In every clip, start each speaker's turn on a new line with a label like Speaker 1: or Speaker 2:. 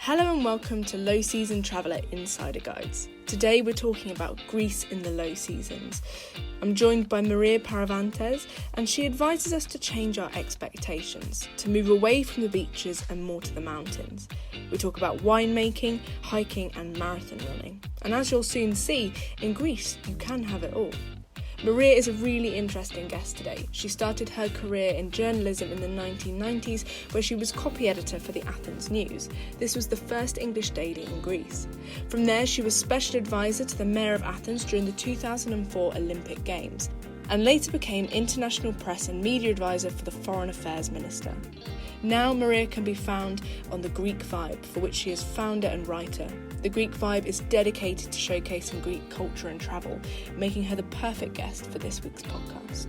Speaker 1: Hello and welcome to Low Season Traveller Insider Guides. Today we're talking about Greece in the low seasons. I'm joined by Maria Paravantes and she advises us to change our expectations, to move away from the beaches and more to the mountains. We talk about winemaking, hiking and marathon running. And as you'll soon see, in Greece you can have it all. Maria is a really interesting guest today. She started her career in journalism in the 1990s, where she was copy editor for the Athens News. This was the first English daily in Greece. From there, she was special advisor to the Mayor of Athens during the 2004 Olympic Games, and later became international press and media advisor for the Foreign Affairs Minister. Now Maria can be found on The Greek Vibe, for which she is founder and writer. The Greek Vibe is dedicated to showcasing Greek culture and travel, making her the perfect guest for this week's podcast.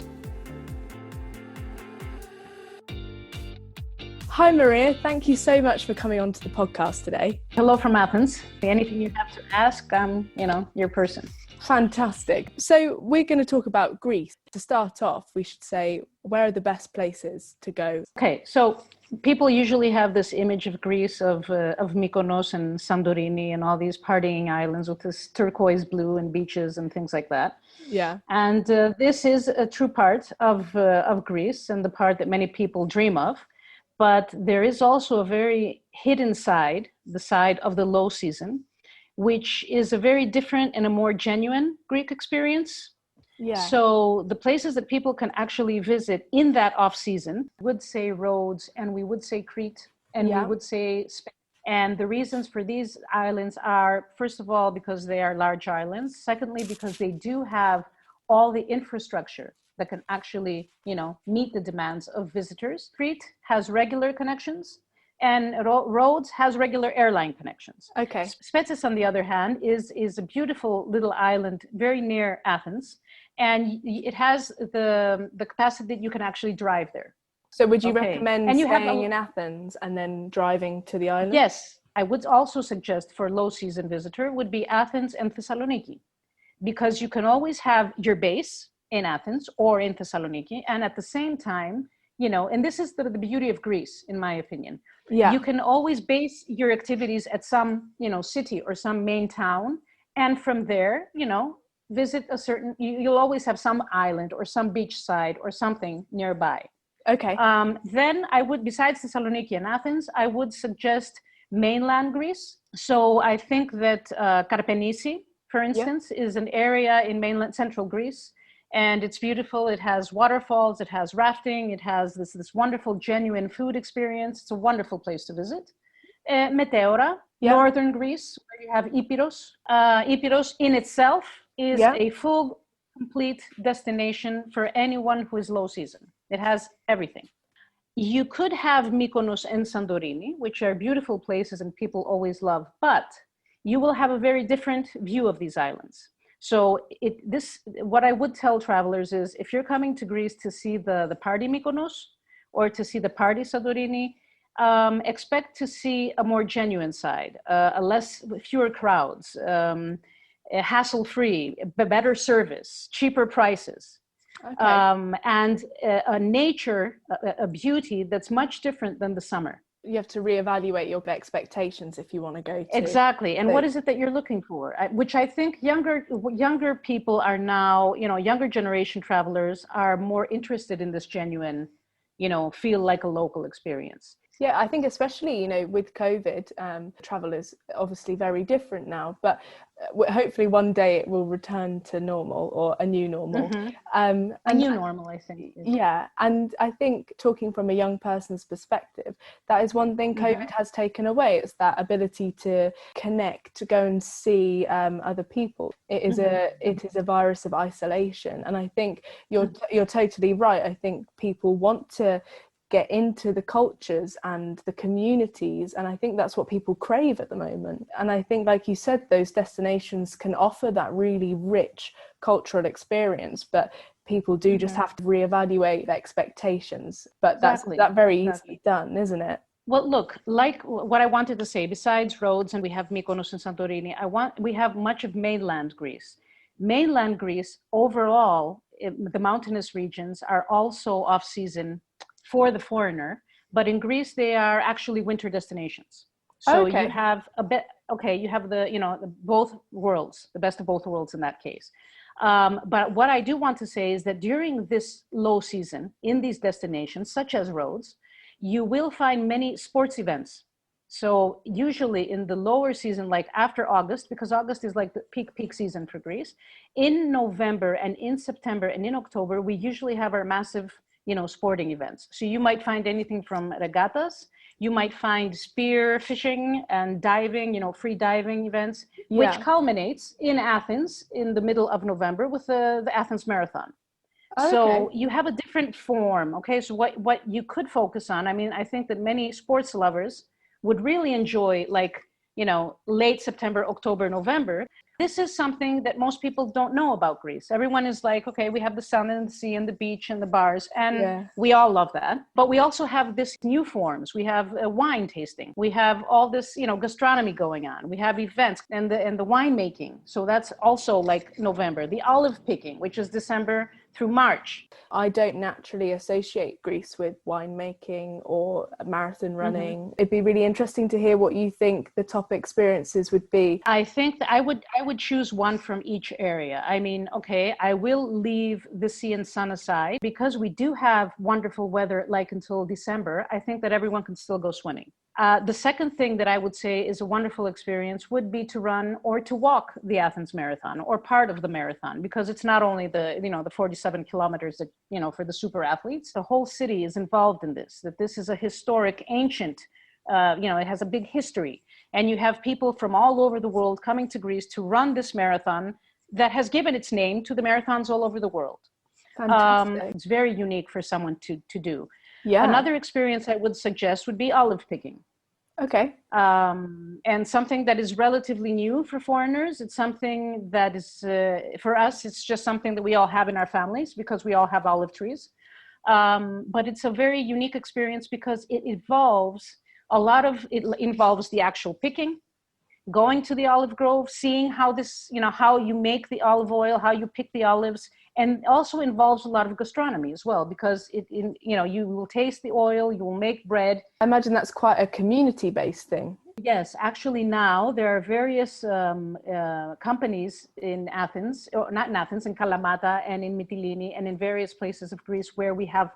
Speaker 1: Hi Maria, thank you so much for coming onto the podcast today.
Speaker 2: Hello from Athens. Anything you have to ask, I'm, your person.
Speaker 1: Fantastic. So we're going to talk about Greece. To start off, we should say, where are the best places to go?
Speaker 2: Okay, so people usually have this image of Greece, of Mykonos and Santorini and all these partying islands with this turquoise blue and beaches and things like that.
Speaker 1: Yeah.
Speaker 2: And this is a true part of Greece and the part that many people dream of. But there is also a very hidden side, the side of the low season, which is a very different and a more genuine Greek experience.
Speaker 1: Yeah.
Speaker 2: So the places that people can actually visit in that off season would say Rhodes, and we would say Crete, and we would say Spain. And the reasons for these islands are, first of all, because they are large islands. Secondly, because they do have all the infrastructure that can actually, meet the demands of visitors. Crete has regular connections, and Rhodes has regular airline connections.
Speaker 1: Okay.
Speaker 2: Spetses, on the other hand, is a beautiful little island very near Athens, and it has the capacity that you can actually drive there.
Speaker 1: So would you recommend staying in Athens and then driving to the island?
Speaker 2: Yes, I would also suggest for low season visitor would be Athens and Thessaloniki, because you can always have your base in Athens or in Thessaloniki, and at the same time, and this is the beauty of Greece, in my opinion.
Speaker 1: Yeah.
Speaker 2: You can always base your activities at some, city or some main town. And from there, visit you'll always have some island or some beach side or something nearby.
Speaker 1: Okay.
Speaker 2: Then I would, besides Thessaloniki and Athens, I would suggest mainland Greece. So I think that Karpenisi, for instance, is an area in mainland central Greece. And it's beautiful. It has waterfalls, it has rafting, it has this wonderful, genuine food experience. It's a wonderful place to visit. Meteora, northern Greece, where you have Epirus. Epirus in itself is a full, complete destination for anyone who is low season. It has everything. You could have Mykonos and Santorini, which are beautiful places and people always love, but you will have a very different view of these islands. So what I would tell travelers is, if you're coming to Greece to see the party Mykonos or to see the party Santorini, expect to see a more genuine side, fewer crowds, hassle-free, better service, cheaper prices, and a nature, a beauty that's much different than the summer.
Speaker 1: You have to reevaluate your expectations if you want to go to.
Speaker 2: Exactly. And what is it that you're looking for? Which I think younger people are now, younger generation travelers are more interested in this genuine, feel like a local experience.
Speaker 1: Yeah, I think especially, with COVID, travel is obviously very different now, but hopefully one day it will return to normal, or a new normal.
Speaker 2: Mm-hmm. A new normal, I think.
Speaker 1: Yeah, and I think, talking from a young person's perspective, that is one thing COVID has taken away. It's that ability to connect, to go and see other people. It is a virus of isolation, and I think you're totally right. I think people want to get into the cultures and the communities, and I think that's what people crave at the moment. And I think, like you said, those destinations can offer that really rich cultural experience, but people do just have to reevaluate their expectations. But that's very easily done, isn't it?
Speaker 2: Well, look, like what I wanted to say, besides Rhodes and we have Mykonos and Santorini, we have much of mainland Greece. Mainland Greece overall, the mountainous regions are also off season for the foreigner, but in Greece they are actually winter destinations. So you
Speaker 1: Okay.
Speaker 2: have a bit, okay, you have both worlds, the best of both worlds in that case. But what I do want to say is that during this low season in these destinations, such as Rhodes, you will find many sports events. So usually in the lower season, like after August, because August is like the peak season for Greece, in November and in September and in October, we usually have our massive, sporting events. So you might find anything from regattas, you might find spear fishing and diving, free diving events, which
Speaker 1: Yeah.
Speaker 2: culminates in Athens in the middle of November with the Athens Marathon.
Speaker 1: Okay.
Speaker 2: So you have a different form. Okay, so what you could focus on, I mean, I think that many sports lovers would really enjoy, like, late September, October, November. This is something that most people don't know about Greece. Everyone is like, okay, we have the sun and the sea and the beach and the bars, and
Speaker 1: Yeah.
Speaker 2: we all love that. But we also have this new forms. We have a wine tasting. We have all this, gastronomy going on. We have events and the winemaking. So that's also like November. The olive picking, which is December through March.
Speaker 1: I don't naturally associate Greece with winemaking or marathon running. It'd be really interesting to hear what you think the top experiences would be.
Speaker 2: I think that I would choose one from each area. I mean, okay, I will leave the sea and sun aside because we do have wonderful weather like until December. I think that everyone can still go swimming. The second thing that I would say is a wonderful experience would be to run or to walk the Athens Marathon or part of the marathon, because it's not only the 47 kilometers that, for the super athletes. The whole city is involved in this, that this is a historic, ancient, it has a big history. And you have people from all over the world coming to Greece to run this marathon that has given its name to the marathons all over the world.
Speaker 1: Fantastic.
Speaker 2: It's very unique for someone to do.
Speaker 1: Yeah.
Speaker 2: Another experience I would suggest would be olive picking.
Speaker 1: Okay.
Speaker 2: And something that is relatively new for foreigners. It's something that is, for us, it's just something that we all have in our families because we all have olive trees. But it's a very unique experience because it involves the actual picking, going to the olive grove, seeing how how you make the olive oil, how you pick the olives, and also involves a lot of gastronomy as well, because you will taste the oil, you will make bread.
Speaker 1: I imagine that's quite a community-based thing.
Speaker 2: Yes, actually now there are various companies in Athens, or not in Athens, in Kalamata and in Mytilene and in various places of Greece where we have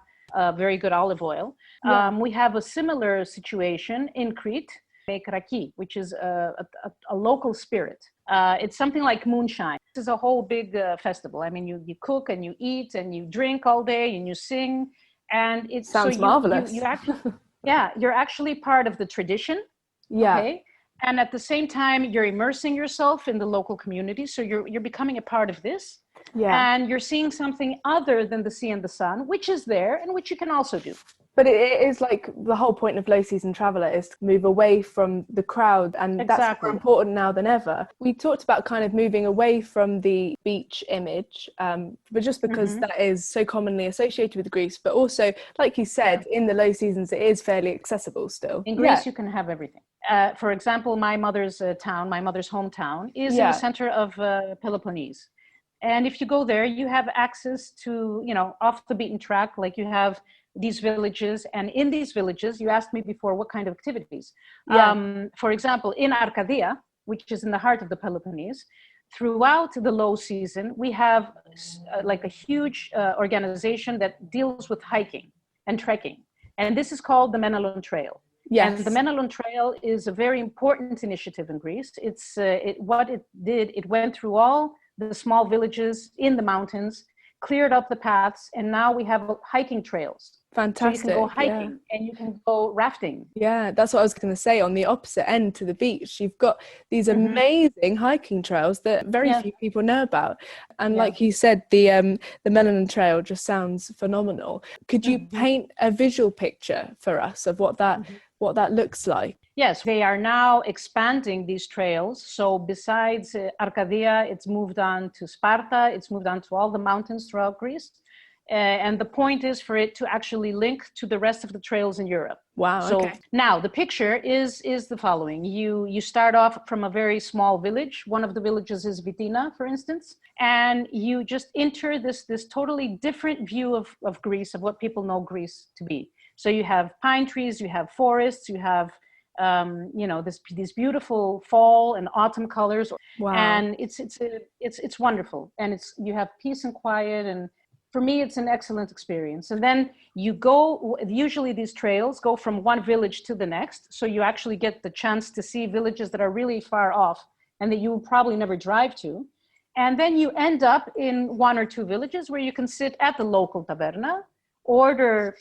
Speaker 2: very good olive oil.
Speaker 1: Yeah.
Speaker 2: We have a similar situation in Crete, make raki, which is a local spirit. It's something like moonshine. This is a whole big festival. I mean, you cook and you eat and you drink all day and you sing, and it
Speaker 1: Sounds marvelous.
Speaker 2: You actually, yeah, you're actually part of the tradition.
Speaker 1: Yeah.
Speaker 2: Okay. And at the same time, you're immersing yourself in the local community. So you're becoming a part of this.
Speaker 1: Yeah.
Speaker 2: And you're seeing something other than the sea and the sun, which is there and which you can also do.
Speaker 1: But it is like the whole point of low season traveller is to move away from the crowd, and that's more important now than ever. We talked about kind of moving away from the beach image, but just because that is so commonly associated with Greece, but also, like you said, in the low seasons, it is fairly accessible still.
Speaker 2: In Greece, you can have everything. For example, my mother's hometown, is in the center of Peloponnese. And if you go there, you have access to, off the beaten track, like you have these villages. And in these villages, you asked me before, what kind of activities? For example, in Arcadia, which is in the heart of the Peloponnese, throughout the low season, we have like a huge organization that deals with hiking and trekking. And this is called the Menalon Trail. Yes. And the Menalon Trail is a very important initiative in Greece. It went through all the small villages in the mountains, cleared up the paths, and now we have hiking trails.
Speaker 1: Fantastic.
Speaker 2: So you can go hiking and you can go rafting.
Speaker 1: Yeah, that's what I was going to say. On the opposite end to the beach, you've got these amazing hiking trails that very few people know about. And like you said, the Menalon Trail just sounds phenomenal. Could you paint a visual picture for us of what that looks like?
Speaker 2: Yes, they are now expanding these trails. So besides Arcadia, it's moved on to Sparta, it's moved on to all the mountains throughout Greece. And the point is for it to actually link to the rest of the trails in Europe.
Speaker 1: Wow.
Speaker 2: So now the picture is the following. You start off from a very small village. One of the villages is Vitina, for instance. And you just enter this totally different view of Greece, of what people know Greece to be. So you have pine trees, you have forests, you have these beautiful fall and autumn colors,
Speaker 1: Wow.
Speaker 2: and it's wonderful, and you have peace and quiet, and for me it's an excellent experience. And then usually these trails go from one village to the next, so you actually get the chance to see villages that are really far off and that you will probably never drive to. And then you end up in one or two villages where you can sit at the local taberna, order,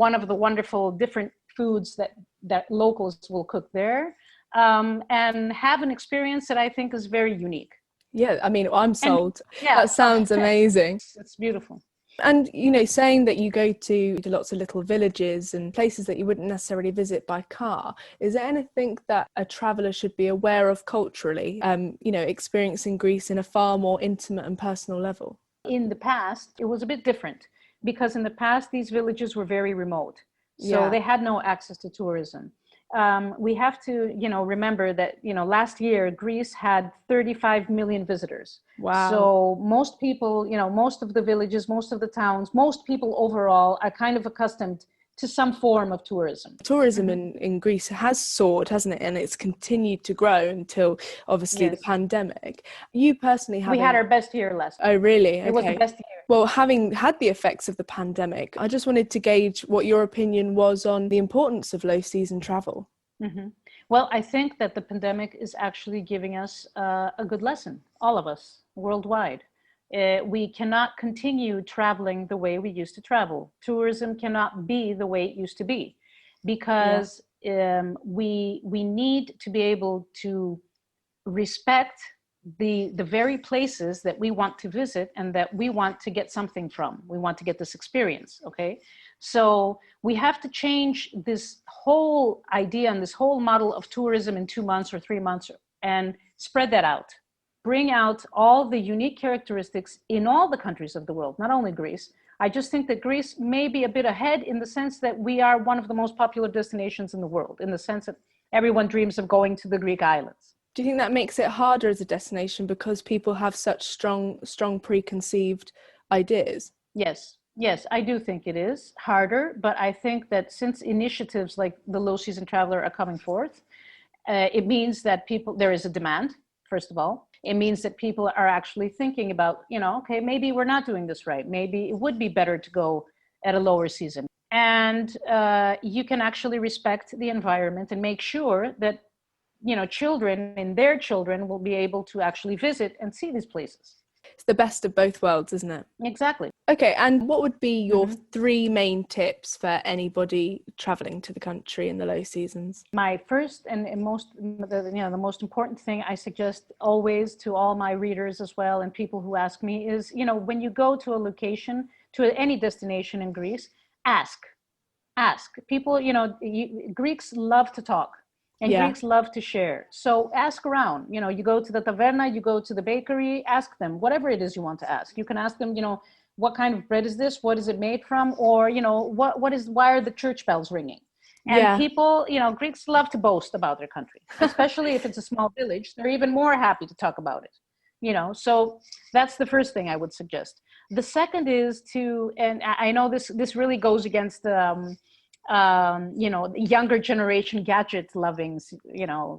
Speaker 2: one of the wonderful different foods that locals will cook there, and have an experience that I think is very unique.
Speaker 1: Yeah, I mean, I'm sold.
Speaker 2: Yeah,
Speaker 1: that sounds amazing.
Speaker 2: It's beautiful.
Speaker 1: And, saying that you go to lots of little villages and places that you wouldn't necessarily visit by car, is there anything that a traveller should be aware of culturally, experiencing Greece in a far more intimate and personal level?
Speaker 2: In the past, it was a bit different, because in the past, these villages were very remote. So they had no access to tourism. We have to, remember that, last year, Greece had 35 million visitors.
Speaker 1: Wow.
Speaker 2: So most people, most of the villages, most of the towns, most people overall are kind of accustomed to some form of tourism.
Speaker 1: Tourism in Greece has soared, hasn't it? And it's continued to grow until, obviously, the pandemic. You personally
Speaker 2: We had our best year last year.
Speaker 1: Oh, really? Okay.
Speaker 2: It was the best year.
Speaker 1: Well, having had the effects of the pandemic, I just wanted to gauge what your opinion was on the importance of low season travel.
Speaker 2: Mm-hmm. Well, I think that the pandemic is actually giving us a good lesson, all of us, worldwide. We cannot continue traveling the way we used to travel. Tourism cannot be the way it used to be, because we need to be able to respect the very places that we want to visit and that we want to get something from. We want to get this experience, okay? So we have to change this whole idea and this whole model of tourism in 2 months or 3 months and spread that out. Bring out all the unique characteristics in all the countries of the world, not only Greece. I just think that Greece may be a bit ahead in the sense that we are one of the most popular destinations in the world, in the sense that everyone dreams of going to the Greek islands.
Speaker 1: Do you think that makes it harder as a destination because people have such strong preconceived ideas?
Speaker 2: Yes, I do think it is harder, but I think that since initiatives like the Low Season Traveler are coming forth, it means that there is a demand, first of all. It means that people are actually thinking about, okay, maybe we're not doing this right. Maybe it would be better to go at a lower season. And you can actually respect the environment and make sure that, children and their children will be able to actually visit and see these places.
Speaker 1: It's the best of both worlds, isn't it?
Speaker 2: Exactly.
Speaker 1: Okay, and what would be your 3 main tips for anybody traveling to the country in the low seasons? My
Speaker 2: first and the most important thing I suggest always to all my readers as well, and people who ask me, is, when you go to a location, to any destination in Greece, ask people. Greeks love to talk. And Greeks love to share. So ask around, you go to the taverna, you go to the bakery, ask them whatever it is you want to ask. You can ask them, what kind of bread is this? What is it made from? Or, why are the church bells ringing? And people, Greeks love to boast about their country, especially if it's a small village. They're even more happy to talk about it, so that's the first thing I would suggest. The second is and I know this really goes against younger generation gadget loving,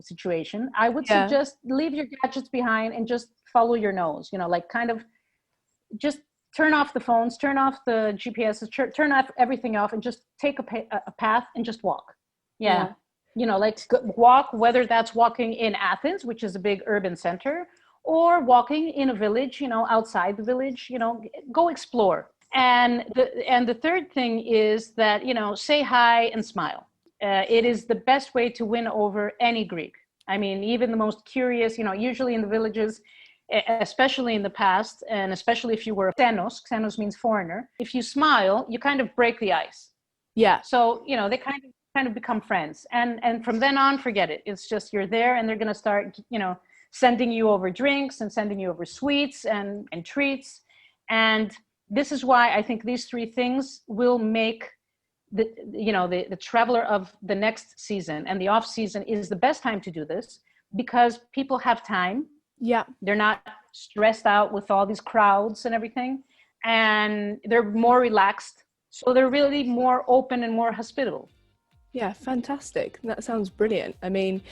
Speaker 2: situation. I would suggest leave your gadgets behind and just follow your nose, kind of just turn off the phones, turn off the GPSs, turn off everything off and just take a path and just walk. Walk, whether that's walking in Athens, which is a big urban center, or walking in a village, outside the village, go explore. And the third thing is that, say hi and smile. It is the best way to win over any Greek. I mean, even the most curious, usually in the villages, especially in the past, and especially if you were xenos means foreigner, if you smile, you kind of break the ice.
Speaker 1: Yeah.
Speaker 2: So, they kind of become friends. And from then on, forget it. It's just you're there and they're going to start, sending you over drinks and sending you over sweets and treats. And this is why I think these 3 things will make the traveler of the next season, and the off season is the best time to do this because people have time.
Speaker 1: Yeah.
Speaker 2: They're not stressed out with all these crowds and everything, and they're more relaxed. So they're really more open and more hospitable.
Speaker 1: Yeah, fantastic. That sounds brilliant. I mean,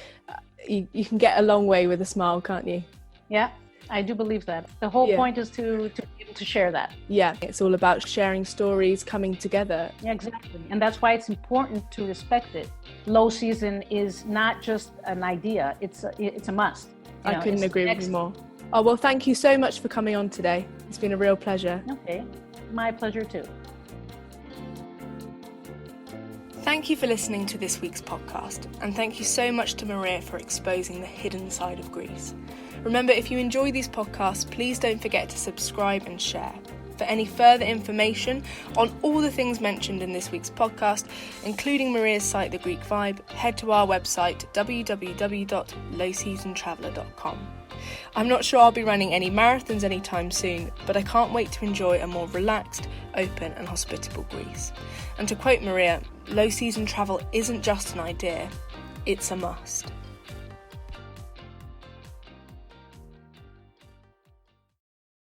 Speaker 1: you can get a long way with a smile, can't you?
Speaker 2: Yeah, I do believe that. The whole point is to be able to share that.
Speaker 1: Yeah, it's all about sharing stories, coming together.
Speaker 2: Yeah, exactly. And that's why it's important to respect it. Low season is not just an idea, it's a must.
Speaker 1: I couldn't agree with you more. Oh, well, thank you so much for coming on today. It's been a real pleasure.
Speaker 2: Okay, my pleasure too.
Speaker 1: Thank you for listening to this week's podcast, and thank you so much to Maria for exposing the hidden side of Greece. Remember, if you enjoy these podcasts, please don't forget to subscribe and share. For any further information on all the things mentioned in this week's podcast, including Maria's site, The Greek Vibe, head to our website, www.lowseasontraveller.com. I'm not sure I'll be running any marathons anytime soon, but I can't wait to enjoy a more relaxed, open and hospitable Greece. And to quote Maria, low season travel isn't just an idea, it's a must.